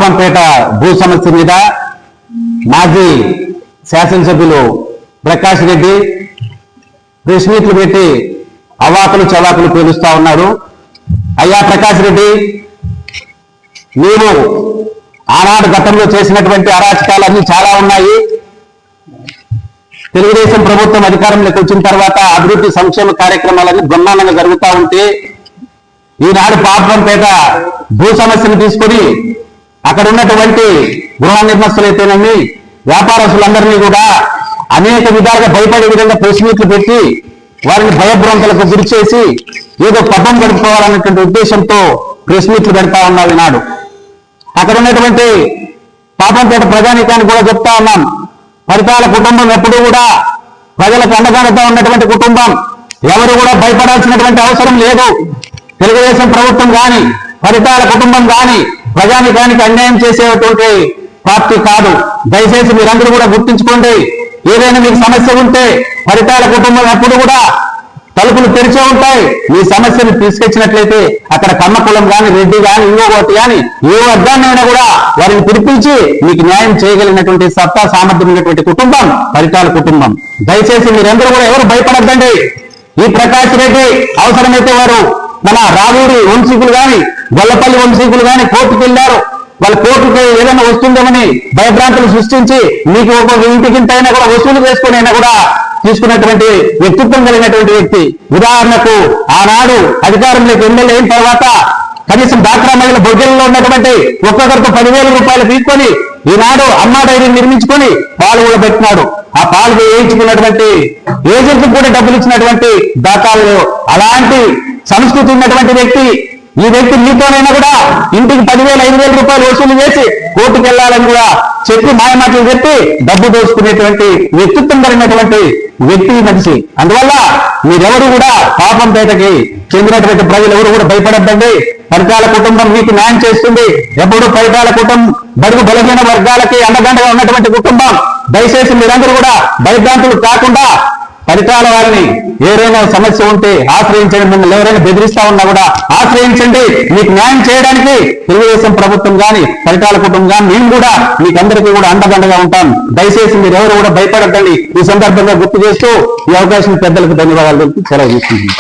పాపంపేట భూ సమస్య మీద మాజీ శాసనసభ్యులు ప్రకాష్ రెడ్డి ప్రెస్ మీట్లు పెట్టి అవాకులు చవాకులు పేలుస్తా ఉన్నారు. అయ్యా ప్రకాష్ రెడ్డి, నీవు ఆనాడు గతంలో చేసినటువంటి అరాచకాలన్నీ చాలా ఉన్నాయి. తెలుగుదేశం ప్రభుత్వం అధికారంలోకి వచ్చిన తర్వాత అభివృద్ధి సంక్షేమ కార్యక్రమాలన్నీ బ్రహ్మాండంగా జరుగుతూ ఉంటే ఈనాడు పాపంపేట భూ సమస్యను తీసుకొని అక్కడ ఉన్నటువంటి గృహ నిర్మస్తులైతేనని వ్యాపారస్తులందరినీ కూడా అనేక విధాలుగా భయపడే విధంగా ప్రెస్ మీట్లు పెట్టి వారిని భయభ్రాంతులకు గురి చేసి ఏదో పబ్బం గడుపుకోవాలన్నటువంటి ఉద్దేశంతో ప్రెస్ మీట్లు పెడతా ఉన్నారు ఈనాడు. అక్కడ ఉన్నటువంటి పాపంపేట ప్రజానీకానికి కూడా చెప్తా ఉన్నాం, పరిటాల కుటుంబం ఎప్పుడూ కూడా ప్రజలకు అండగా ఉన్నటువంటి కుటుంబం. ఎవరు కూడా భయపడాల్సినటువంటి అవసరం లేదు. తెలుగుదేశం ప్రభుత్వం కానీ పరిటాల కుటుంబం కానీ ప్రజానీకానికి అన్యాయం చేసేటువంటి పార్టీ కాదు. దయచేసి మీరందరూ కూడా గుర్తుంచుకోండి. ఏదైనా మీకు సమస్య ఉంటే పరిటాల కుటుంబం ఎప్పుడు కూడా తలుపులు తెరిచే ఉంటాయి. మీ సమస్యను తీసుకొచ్చినట్లయితే అక్కడ కమ్మ కులం కానీ రెడ్డి కానీ ఇంకోటి కానీ ఏ వర్గాన్నైనా కూడా వారిని పిలిపించి మీకు న్యాయం చేయగలిగినటువంటి సత్తా సామర్థ్యం ఉన్నటువంటి కుటుంబం పరిటాల కుటుంబం. దయచేసి మీరందరూ కూడా ఎవరు భయపడద్దండి. ఈ ప్రకాష్ రెడ్డి అవసరమైతే వారు మన రావూరి వంశీకులు కానీ గొల్లపల్లి వంశీకులు కానీ కోర్టుకు వెళ్ళారు. వాళ్ళ కోర్టుకు ఏదైనా వస్తుందేమని భయభ్రాంతులు సృష్టించి మీకు ఒక ఇంటికింతైనా కూడా వసూలు చేసుకుని అయినా కూడా తీసుకున్నటువంటి వ్యక్తిత్వం కలిగినటువంటి వ్యక్తి. ఉదాహరణకు ఆనాడు అధికారంలోకి ఎమ్మెల్యే అయిన తర్వాత కనీసం డాక్రా మహిళల బొగ్గల్లో ఉన్నటువంటి ఒక్కొక్కరికి 10,000 రూపాయలు తీసుకొని ఈనాడు అమ్మా డైరీ నిర్మించుకొని పాలు కూడా పెట్టినాడు. ఆ పాలు వేయించుకున్నటువంటి ఏజెంట్లకు కూడా డబ్బులు ఇచ్చినటువంటి దాఖలు. అలాంటి సంస్కృతి ఉన్నటువంటి వ్యక్తి ఈ వ్యక్తి మీతోనైనా కూడా ఇంటికి 10,000 5,000 రూపాయలు వసూలు చేసి కోర్టుకు వెళ్లాలని కూడా చెప్పి మాయమాటలు చెప్పి డబ్బు దోచుకునేటువంటి వ్యక్తిత్వం కలిగినటువంటి వ్యక్తి మనిషి. అందువల్ల మీరెవరు కూడా పాపంపేటకి చెందినటువంటి ప్రజలు ఎవరు కూడా భయపడద్దండి. పరిటాల కుటుంబం మీకు న్యాయం చేస్తుంది. ఎప్పుడు పరిటాల కుటుంబం బడుగు బలహీన వర్గాలకి అండదండగా ఉన్నటువంటి కుటుంబం. దయచేసి మీరందరూ కూడా భయభ్రాంతులు కాకుండా పరిటాల వారిని ఎవరైనా సమస్య ఉంటే ఆశ్రయించండి. మిమ్మల్ని ఎవరైనా బెదిరిస్తా ఉన్నా కూడా ఆశ్రయించండి. మీకు న్యాయం చేయడానికి తెలుగుదేశం ప్రభుత్వం కానీ పరిటాల కుటుంబం కానీ మేము కూడా మీకందరికీ కూడా అండదండగా ఉంటాం. దయచేసి మీరు ఎవరు కూడా భయపడద్దండి. ఈ సందర్భంగా గుర్తు చేస్తూ ఈ అవకాశం పెద్దలకు ధన్యవాదాలు సెలవు తీసుకుంటున్నాం.